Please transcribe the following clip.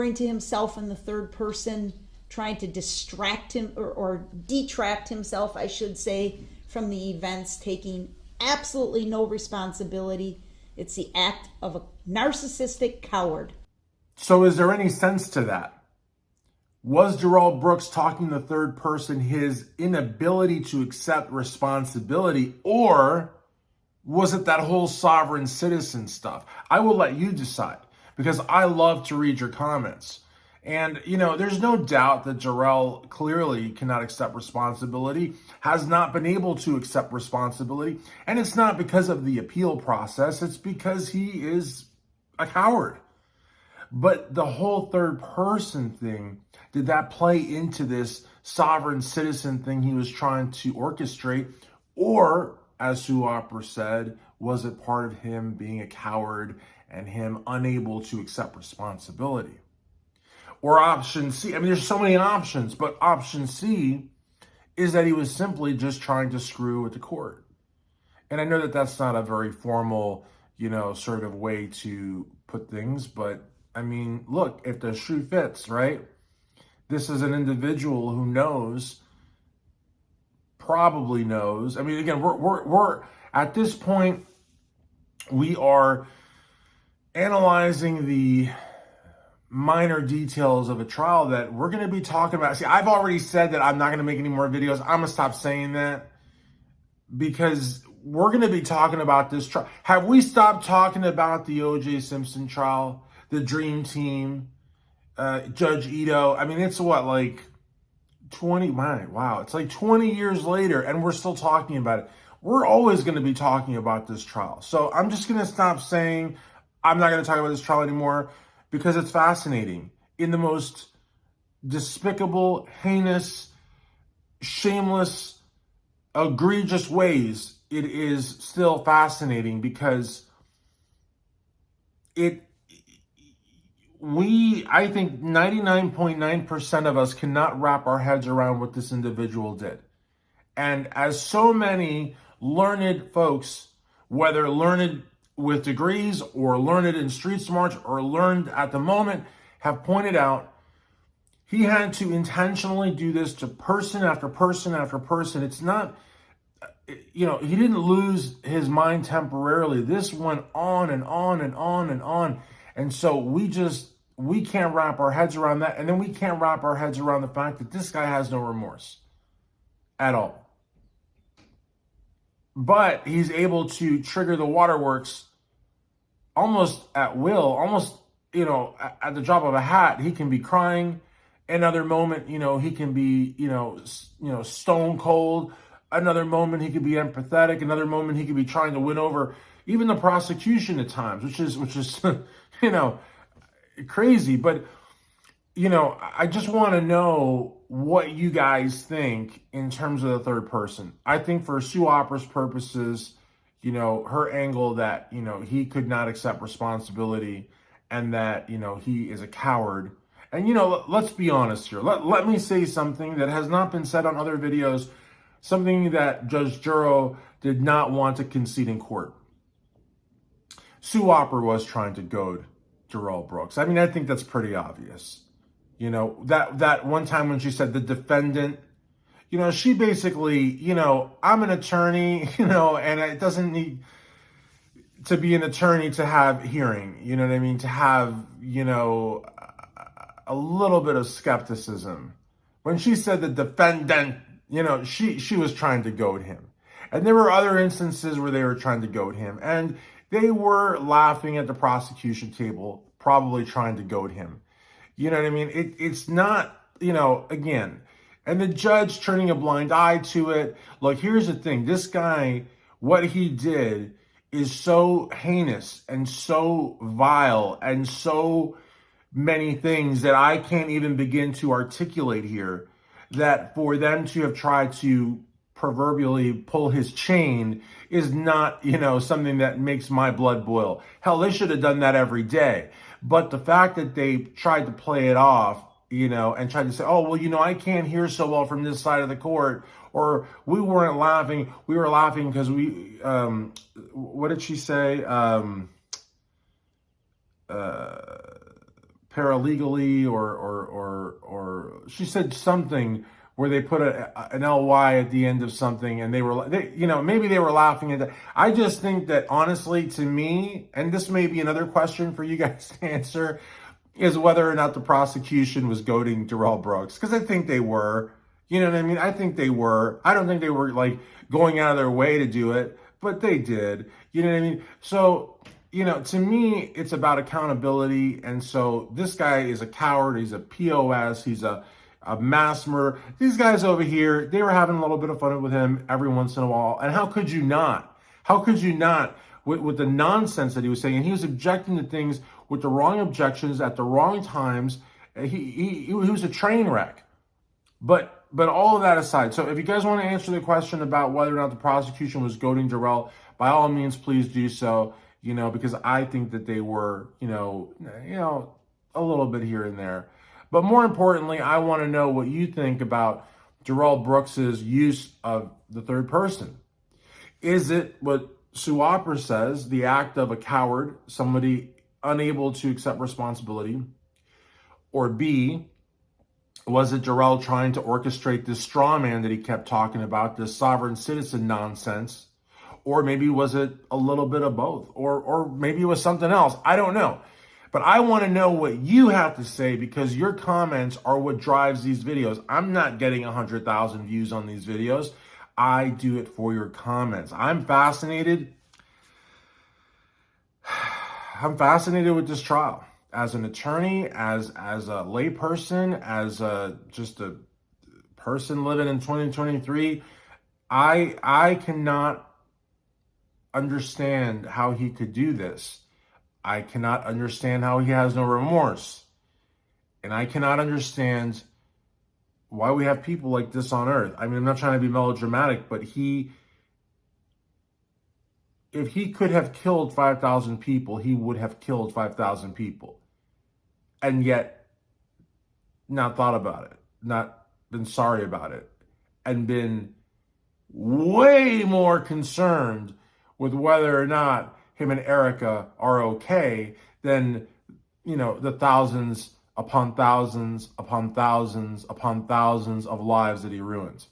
referring to himself in the third person, trying to distract him or detract himself, I should say, from the events, taking absolutely no responsibility. It's the act of a narcissistic coward. So is there any sense to that? Was Darrell Brooks talking the third person his inability to accept responsibility, or was it that whole sovereign citizen stuff? I will let you decide, because I love to read your comments. And, there's no doubt that Darrell clearly cannot accept responsibility, has not been able to accept responsibility. And it's not because of the appeal process. It's because he is a coward. But the whole third person thing, did that play into this sovereign citizen thing he was trying to orchestrate? Or, as Sue Opera said, was it part of him being a coward and him unable to accept responsibility? Or option C, there's so many options, but option C is that he was simply just trying to screw with the court. And I know that that's not a very formal, sort of way to put things, but look, if the shoe fits, right? This is an individual who probably knows. Again, we're at this point, we are analyzing the minor details of a trial that we're going to be talking about. See, I've already said that I'm not going to make any more videos. I'm going to stop saying that because we're going to be talking about this trial. Have we stopped talking about the O.J. Simpson trial, the Dream Team, Judge Ito? It's what, like 20, wow, it's like 20 years later and we're still talking about it. We're always going to be talking about this trial. So I'm just going to stop saying I'm not going to talk about this trial anymore, because it's fascinating in the most despicable, heinous, shameless, egregious ways. It is still fascinating because I think 99.9% of us cannot wrap our heads around what this individual did. And as so many learned folks, whether learned with degrees or learned in street smarts or learned at the moment, have pointed out, he had to intentionally do this to person after person after person. It's not, he didn't lose his mind temporarily. This went on and on and on and on. And so we can't wrap our heads around that. And then we can't wrap our heads around the fact that this guy has no remorse at all. But he's able to trigger the waterworks almost at will, almost, at the drop of a hat. He can be crying. Another moment, he can be, stone cold. Another moment, he could be empathetic. Another moment, he could be trying to win over even the prosecution at times, which is, crazy. But, I just want to know what you guys think in terms of the third person. I think for Sue Opera's purposes, her angle that, he could not accept responsibility and that, he is a coward. And, let's be honest here. Let me say something that has not been said on other videos, something that Judge Darrell did not want to concede in court. Sue Opera was trying to goad Darrell Brooks. I think that's pretty obvious. That one time when she said the defendant, she basically, I'm an attorney, and it doesn't need to be an attorney to have hearing, to have, a little bit of skepticism. When she said the defendant, she was trying to goad him. And there were other instances where they were trying to goad him. And they were laughing at the prosecution table, probably trying to goad him. It's not, again, and the judge turning a blind eye to it. Look, here's the thing. This guy, what he did is so heinous and so vile and so many things that I can't even begin to articulate here, that for them to have tried to proverbially pull his chain is not, something that makes my blood boil. Hell, they should have done that every day. But the fact that they tried to play it off, and tried to say, oh, well, I can't hear so well from this side of the court, or we weren't laughing. We were laughing because we, what did she say? paralegally, or she said something where they put an ly at the end of something, and maybe they were laughing at that. I just think that, honestly, to me, and this may be another question for you guys to answer, is whether or not the prosecution was goading Darrell Brooks, because I think they were. You know what I mean? I think they were. I don't think they were like going out of their way to do it, but they did. You know what I mean? So, to me, it's about accountability. And so this guy is a coward. He's a POS. He's a mass murderer. These guys over here, they were having a little bit of fun with him every once in a while. And how could you not? How could you not, with the nonsense that he was saying? And he was objecting to things with the wrong objections at the wrong times. He was a train wreck. But all of that aside, so if you guys want to answer the question about whether or not the prosecution was goading Darrell, by all means, please do so. Because I think that they were, a little bit here and there. But more importantly, I want to know what you think about Darrell Brooks's use of the third person. Is it what Sue Opera says, the act of a coward, somebody unable to accept responsibility? Or B, was it Darrell trying to orchestrate this straw man that he kept talking about, this sovereign citizen nonsense? Or maybe was it a little bit of both? Or maybe it was something else. I don't know. But I want to know what you have to say, because your comments are what drives these videos. I'm not getting 100,000 views on these videos. I do it for your comments. I'm fascinated. I'm fascinated with this trial. As an attorney, as a layperson, as just a person living in 2023, I cannot understand how he could do this. I cannot understand how he has no remorse. And I cannot understand why we have people like this on earth. I mean, I'm not trying to be melodramatic, but if he could have killed 5,000 people, he would have killed 5,000 people. And yet, not thought about it, not been sorry about it, and been way more concerned with whether or not him and Erica are okay than, the thousands upon thousands upon thousands upon thousands of lives that he ruins.